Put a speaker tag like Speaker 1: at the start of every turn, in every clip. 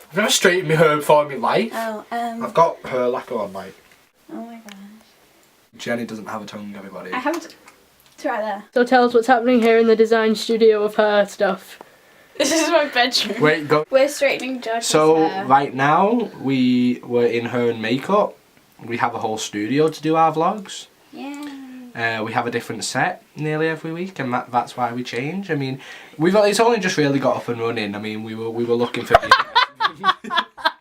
Speaker 1: I've never straightened my hair before in my life.
Speaker 2: Oh,
Speaker 1: I've got hair lacquer on, like.
Speaker 2: Oh my gosh.
Speaker 1: Jenny doesn't have a tongue, everybody.
Speaker 2: I haven't. It's right there.
Speaker 3: So tell us what's happening here in the design studio of her stuff.
Speaker 2: This is my bedroom.
Speaker 1: Wait, go.
Speaker 2: We're straightening George's
Speaker 1: So,
Speaker 2: hair.
Speaker 1: right now, we were in her and makeup. We have a whole studio to do our vlogs.
Speaker 2: Yeah.
Speaker 1: We have a different set nearly every week, and that's why we change. I mean, it's only just really got up and running. I mean, we were looking for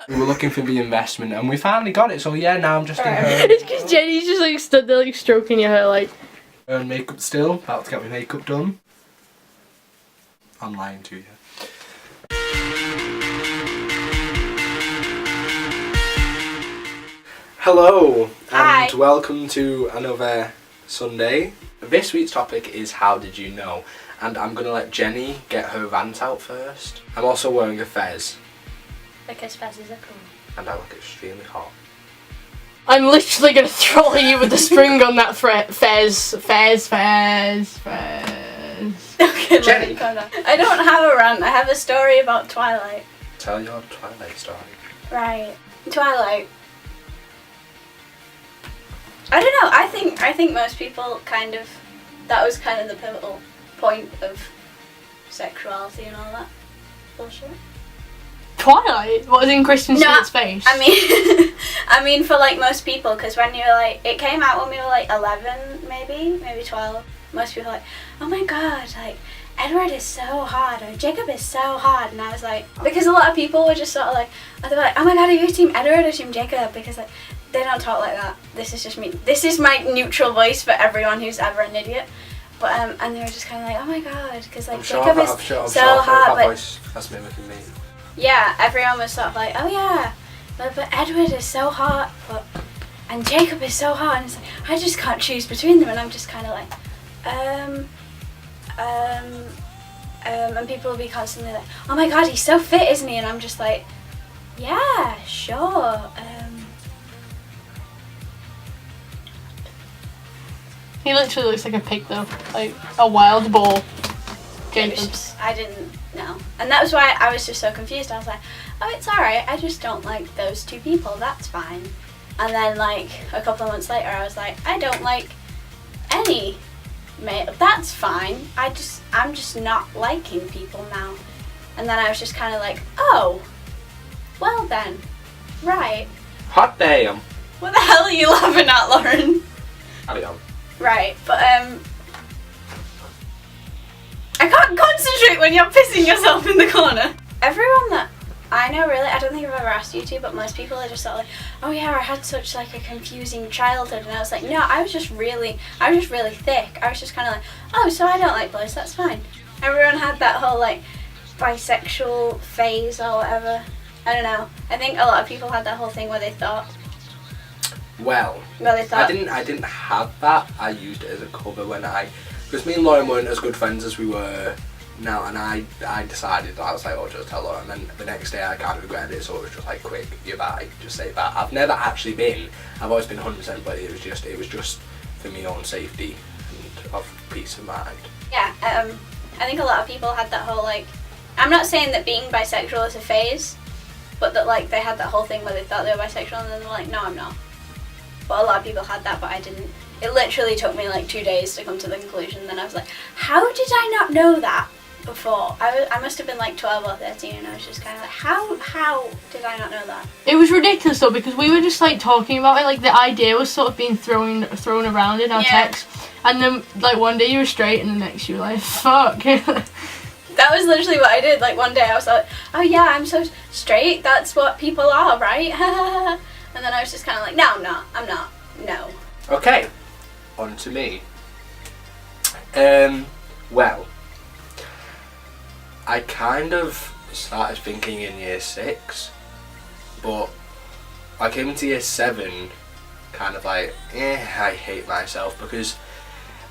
Speaker 1: we were looking for the investment, and we finally got it. So yeah, now I'm just in her
Speaker 3: It's because Jenny's just like stood there like stroking your hair like.
Speaker 1: and makeup still. About to get my makeup done. I'm lying to you. Hello
Speaker 2: Hi.
Speaker 1: and welcome to another Sunday. This week's topic is how did you know? And I'm going to let Jenny get her rant out first. I'm also wearing a fez
Speaker 2: Because fezzes are cool.
Speaker 1: and I look extremely hot.
Speaker 3: I'm literally gonna throttle you with the spring on that fez.
Speaker 2: Okay,
Speaker 1: Jenny.
Speaker 2: calm down. I don't have a rant. I have a story about Twilight.
Speaker 1: Tell your Twilight story.
Speaker 2: Right. Twilight. I don't know. I think most people that was kind of the pivotal point of sexuality and all that bullshit.
Speaker 3: Twilight? What was in Kristen Stewart's face?
Speaker 2: I mean for like most people, because when you're like, it came out when we were like 11, maybe 12. Most people are like, oh my god, like Edward is so hot or Jacob is so hot, and I was like, because a lot of people were just sort of like, they were like, oh my god, are you Team Edward or Team Jacob? Because like they don't talk like that. This is just me. This is my neutral voice for everyone who's ever an idiot. But and they were just kind of like, oh my god, because like Jacob is so hot, but
Speaker 1: voice. That's mimicking me.
Speaker 2: yeah, everyone was sort of like, oh yeah, but Edward is so hot, and Jacob is so hot, and it's like, I just can't choose between them, and I'm just kind of like, and people will be constantly like, oh my god, he's so fit, isn't he? And I'm just like, yeah, sure.
Speaker 3: He literally looks like a pig though, like a wild boar. Jacobs.
Speaker 2: I didn't know, and that was why I was just so confused. I was like, oh, it's alright, I just don't like those two people, that's fine. And then like a couple of months later I was like, I don't like any male, that's fine, I'm just not liking people now. And then I was just kind of like, oh, well then, right.
Speaker 1: Hot damn.
Speaker 2: What the hell are you laughing at, Lauren?
Speaker 1: Carry on.
Speaker 2: Right, but I can't concentrate when you're pissing yourself in the corner. Everyone that I know, really, I don't think I've ever asked you to, but most people are just sort of like, oh yeah, I had such like a confusing childhood, and I was like, no, I was just really thick. I was just kind of like, oh, so I don't like boys, that's fine. Everyone had that whole like bisexual phase or whatever. I don't know. I think a lot of people had that whole thing where they thought.
Speaker 1: Well, I didn't have that. I used it as a cover because me and Lauren weren't as good friends as we were now, and I decided, I was like, oh, just tell Lauren, and then the next day I kind of regretted it, so it was just like, quick, you're bye, just say that. I've never actually been, I've always been 100%, but it was just for my own safety and of peace of mind.
Speaker 2: Yeah, I think a lot of people had that whole like, I'm not saying that being bisexual is a phase, but that like they had that whole thing where they thought they were bisexual and then they're like, no, I'm not. But a lot of people had that, but I didn't. It literally took me like 2 days to come to the conclusion, and then I was like, how did I not know that before? I must have been like 12 or 13, and I was just kind of like, how did I not know that?
Speaker 3: It was ridiculous though, because we were just like talking about it, like the idea was sort of being thrown around in our text, and then like one day you were straight and the next you were like, fuck.
Speaker 2: That was literally what I did. Like one day I was like, oh yeah, I'm so straight, that's what people are, right? And then I was just kind of like, no, I'm not, no.
Speaker 1: Okay, on to me. Well, I kind of started thinking in year 6, but I came into year 7 kind of like, I hate myself, because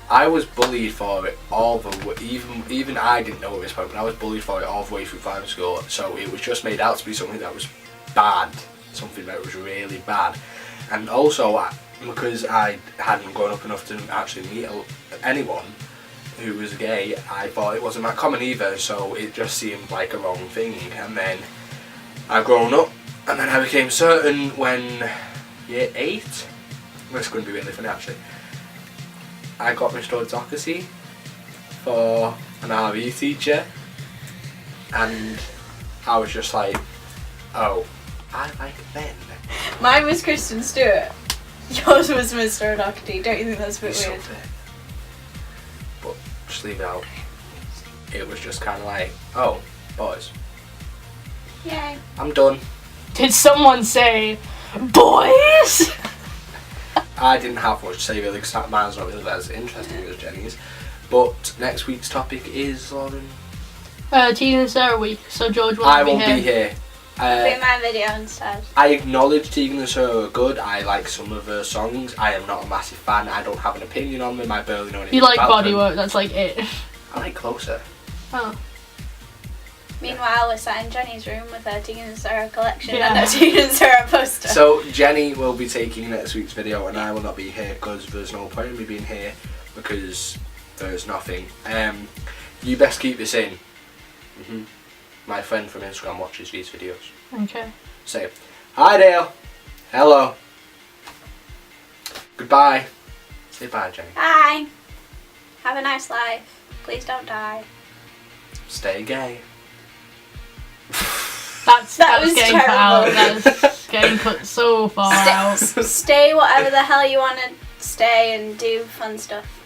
Speaker 1: I was bullied for it all the way, even I didn't know at this point, but I was bullied for it all the way through primary school, so it was just made out to be something that was bad, something that was really bad. And also, because I hadn't grown up enough to actually meet anyone who was gay, I thought it wasn't that common either, so it just seemed like a wrong thing. And then I've grown up, and then I became certain when year 8, this is going to be really funny actually, I got restored advocacy for an RE teacher, and I was just like, oh, I like men.
Speaker 2: Mine was Kristen Stewart. Yours was Mr. O'Doherty. Don't you think that's a bit weird?
Speaker 1: But just leave it out. It was just kind of like, oh, boys.
Speaker 2: Yay.
Speaker 1: I'm done.
Speaker 3: Did someone say, boys?
Speaker 1: I didn't have much to say really because mine's not really as interesting as Jenny's. But next week's topic is, Lauren?
Speaker 3: Tegan and Sarah week, so George
Speaker 1: I
Speaker 3: won't
Speaker 1: won't be here.
Speaker 2: Do my video instead.
Speaker 1: I acknowledge Tegan and Sarah are good. I like some of her songs. I am not a massive fan. I don't have an opinion on them. I barely know anything
Speaker 3: You like
Speaker 1: about them.
Speaker 3: Bodywork, that's like it.
Speaker 1: I like Closer.
Speaker 3: Oh.
Speaker 2: Meanwhile, we're sat in Jenny's room with her Tegan and Sarah collection
Speaker 3: Yeah.
Speaker 2: and her Tegan and Sarah poster.
Speaker 1: So Jenny will be taking next week's video and I will not be here because there's no point in me being here because there's nothing. You best keep this in. My friend from Instagram watches these videos.
Speaker 3: Okay.
Speaker 1: Say, hi Dale. Hello. Goodbye. Say bye, Jenny.
Speaker 2: Bye. Have a nice life. Please don't die.
Speaker 1: Stay gay.
Speaker 3: That was
Speaker 2: was
Speaker 3: getting cut
Speaker 2: terrible.
Speaker 3: out. That was getting cut so far out.
Speaker 2: Stay whatever the hell you want to stay and do fun stuff.